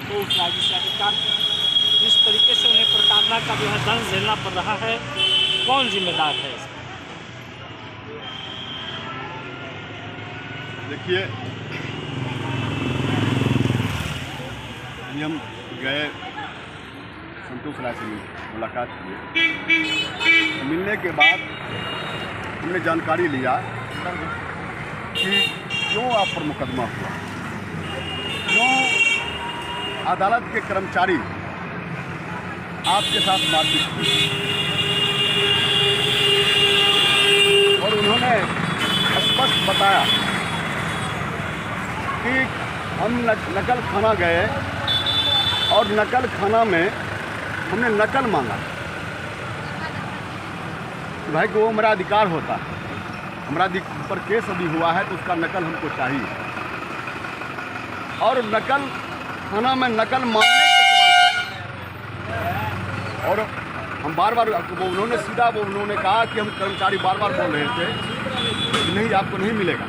को उठ रहा है, जिससे आखिरकार जिस तरीके से उन्हें प्रताड़ना का जो है दंश झेलना पड़ रहा है, कौन जिम्मेदार है इसका? देखिए, अभी हम गए संतोष राय से मुलाकात किए। मिलने के बाद हमने जानकारी लिया कि क्यों आप पर मुकदमा हुआ, क्यों अदालत के कर्मचारी आपके साथ मारपीट की, और उन्होंने स्पष्ट बताया कि हम नकल खाना गए और नकल खाना में हमने नकल मांगा। भाई को वो मेरा अधिकार होता है, हमारा पर केस अभी हुआ है तो उसका नकल हमको चाहिए। और नकल खाना में नकल मांगने के सवाल पर, और हम बार बार उन्होंने कहा कि हम कर्मचारी बार बार बोल रहे थे कि नहीं, आपको नहीं मिलेगा।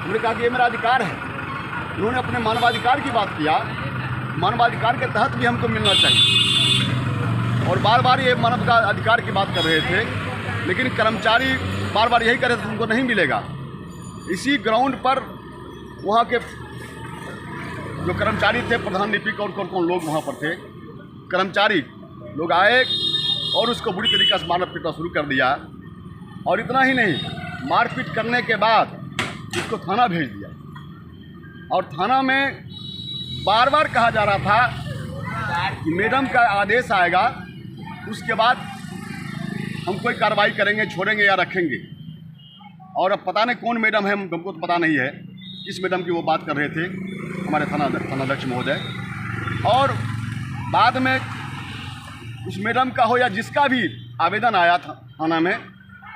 हमने कहा कि ये मेरा अधिकार है। उन्होंने अपने मानवाधिकार की बात किया, मानवाधिकार के तहत भी हमको मिलना चाहिए, और बार बार ये मानव का अधिकार की बात कर रहे थे, लेकिन कर्मचारी बार बार यही कह रहे थे तुमको नहीं मिलेगा। इसी ग्राउंड पर वहाँ के जो कर्मचारी थे, प्रधान लिपिक और कौन लोग वहाँ पर थे, कर्मचारी लोग आए और उसको बुरी तरीके से मारना पीटना शुरू कर दिया। और इतना ही नहीं, मारपीट करने के बाद उसको थाना भेज दिया, और थाना में बार बार कहा जा रहा था कि मैडम का आदेश आएगा, उसके बाद हम कोई कार्रवाई करेंगे, छोड़ेंगे या रखेंगे। और अब पता नहीं कौन मैडम है, हमको तो पता नहीं है किस मैडम की वो बात कर रहे थे हमारे थानाध्यक्ष महोदय। और बाद में उस मैडम का हो या जिसका भी आवेदन आया था थाना में,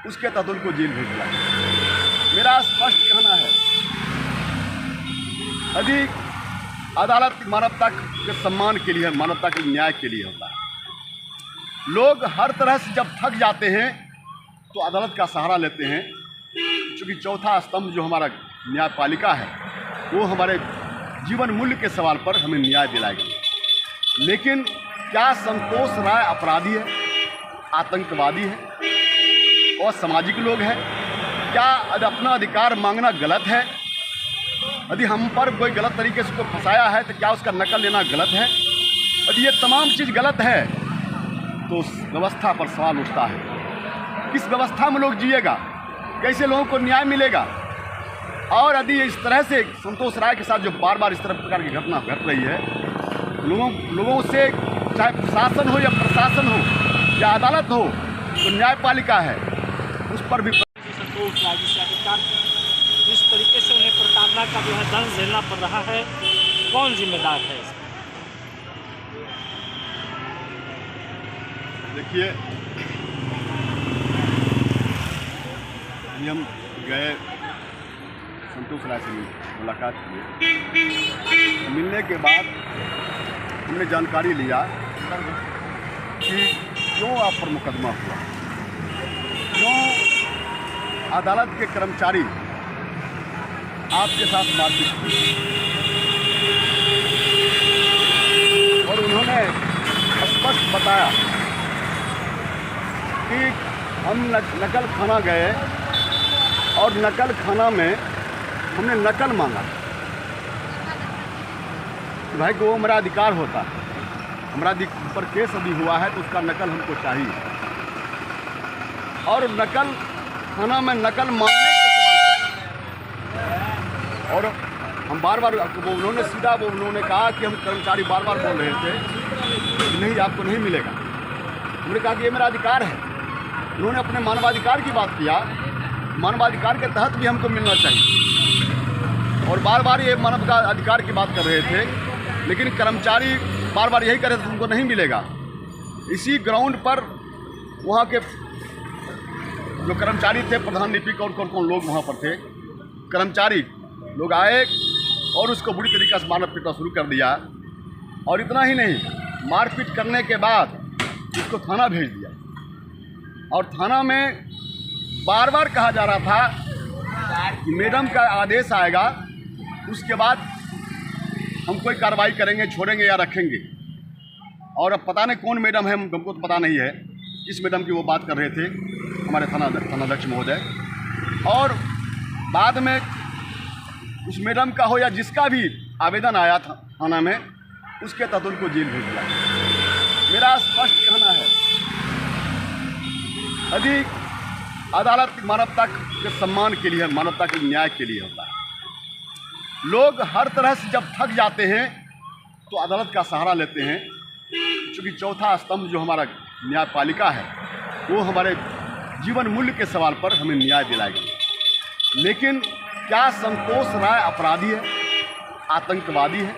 उसके तहत उनको जेल भेज दिया। मेरा स्पष्ट कहना है, यदि अदालत मानवता के सम्मान के लिए, मानवता के न्याय के लिए होता है, लोग हर तरह से जब थक जाते हैं तो अदालत का सहारा लेते हैं, क्योंकि चौथा स्तंभ जो हमारा न्यायपालिका है वो हमारे जीवन मूल्य के सवाल पर हमें न्याय दिलाएगा। लेकिन क्या संतोष राय अपराधी है, आतंकवादी है, और सामाजिक लोग हैं? क्या अपना अधिकार मांगना गलत है? यदि हम पर कोई गलत तरीके से उसको फंसाया है तो क्या उसका नकल लेना गलत है? यदि ये तमाम चीज़ गलत है तो उस व्यवस्था पर सवाल उठता है, किस व्यवस्था में लोग जिएगा, कैसे लोगों को न्याय मिलेगा? और यदि इस तरह से संतोष राय के साथ जो बार बार इस तरह प्रकार की घटना घट रही है, लोगों से, चाहे प्रशासन हो या प्रशासन हो या अदालत हो, तो न्यायपालिका है, उस पर भी संतोष राय, जिससे आखिरकार जिस तरीके से उन्हें प्रताड़ना का जो है दंश झेलना पड़ रहा है, कौन जिम्मेदार है इसका? देखिए, अभी हम गए संतोष राय से मुलाकात किए। मिलने के बाद हमने जानकारी लिया कि क्यों आप पर मुकदमा हुआ, क्यों अदालत के कर्मचारी आपके साथ मारपीट की, और उन्होंने स्पष्ट बताया कि हम नकल खाना गए और नकल खाना में हमने नकल मांगा। भाई को वो मेरा अधिकार होता है, हमारा पर केस अभी हुआ है तो उसका नकल हमको चाहिए। और नकल खाना में नकल मांगने के सवाल पर, और हम बार बार उन्होंने कहा कि हम कर्मचारी बार बार बोल रहे थे कि नहीं, आपको नहीं मिलेगा। हमने कहा कि ये मेरा अधिकार है। उन्होंने अपने मानवाधिकार की बात किया, मानवाधिकार के तहत भी हमको मिलना चाहिए, और बार बार ये मानव का अधिकार की बात कर रहे थे, लेकिन कर्मचारी बार बार यही कह रहे थे तुमको नहीं मिलेगा। इसी ग्राउंड पर वहाँ के जो कर्मचारी थे, प्रधान लिपिक और कौन लोग वहाँ पर थे, कर्मचारी लोग आए और उसको बुरी तरीके से मारना पीटना शुरू कर दिया। और इतना ही नहीं, मारपीट करने के बाद उसको थाना भेज दिया, और थाना में बार बार कहा जा रहा था कि मैडम का आदेश आएगा, उसके बाद हम कोई कार्रवाई करेंगे, छोड़ेंगे या रखेंगे। और अब पता नहीं कौन मैडम है, हमको तो पता नहीं है। इस मैडम की वो बात कर रहे थे हमारे थानाध्यक्ष महोदय, और बाद में उस मैडम का हो या जिसका भी आवेदन आया था थाना में, उसके तहत उनको जेल भेज दिया। मेरा स्पष्ट कहना है, यदि अदालत मानवता के सम्मान के लिए, मानवता के न्याय के लिए होता है। लोग हर तरह से जब थक जाते हैं तो अदालत का सहारा लेते हैं, क्योंकि चौथा स्तंभ जो हमारा न्यायपालिका है वो हमारे जीवन मूल्य के सवाल पर हमें न्याय दिलाएगा। लेकिन क्या संतोष राय अपराधी है, आतंकवादी है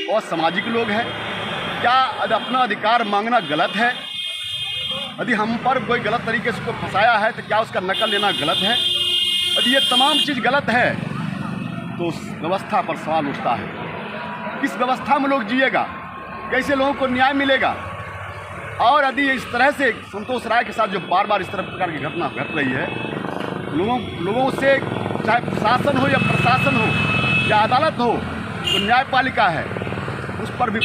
और सामाजिक लोग हैं? क्या अपना अधिकार मांगना गलत है? यदि हम पर कोई गलत तरीके से कोई फंसाया है तो क्या उसका नकल लेना गलत है? यदि ये तमाम चीज़ गलत है तो उस व्यवस्था पर सवाल उठता है। किस व्यवस्था में लोग जिएगा, कैसे लोगों को न्याय मिलेगा? और यदि इस तरह से संतोष राय के साथ जो बार बार इस तरह प्रकार की घटना घट रही है, लोगों से, चाहे प्रशासन हो या प्रशासन हो या अदालत हो, तो न्यायपालिका है, उस पर भी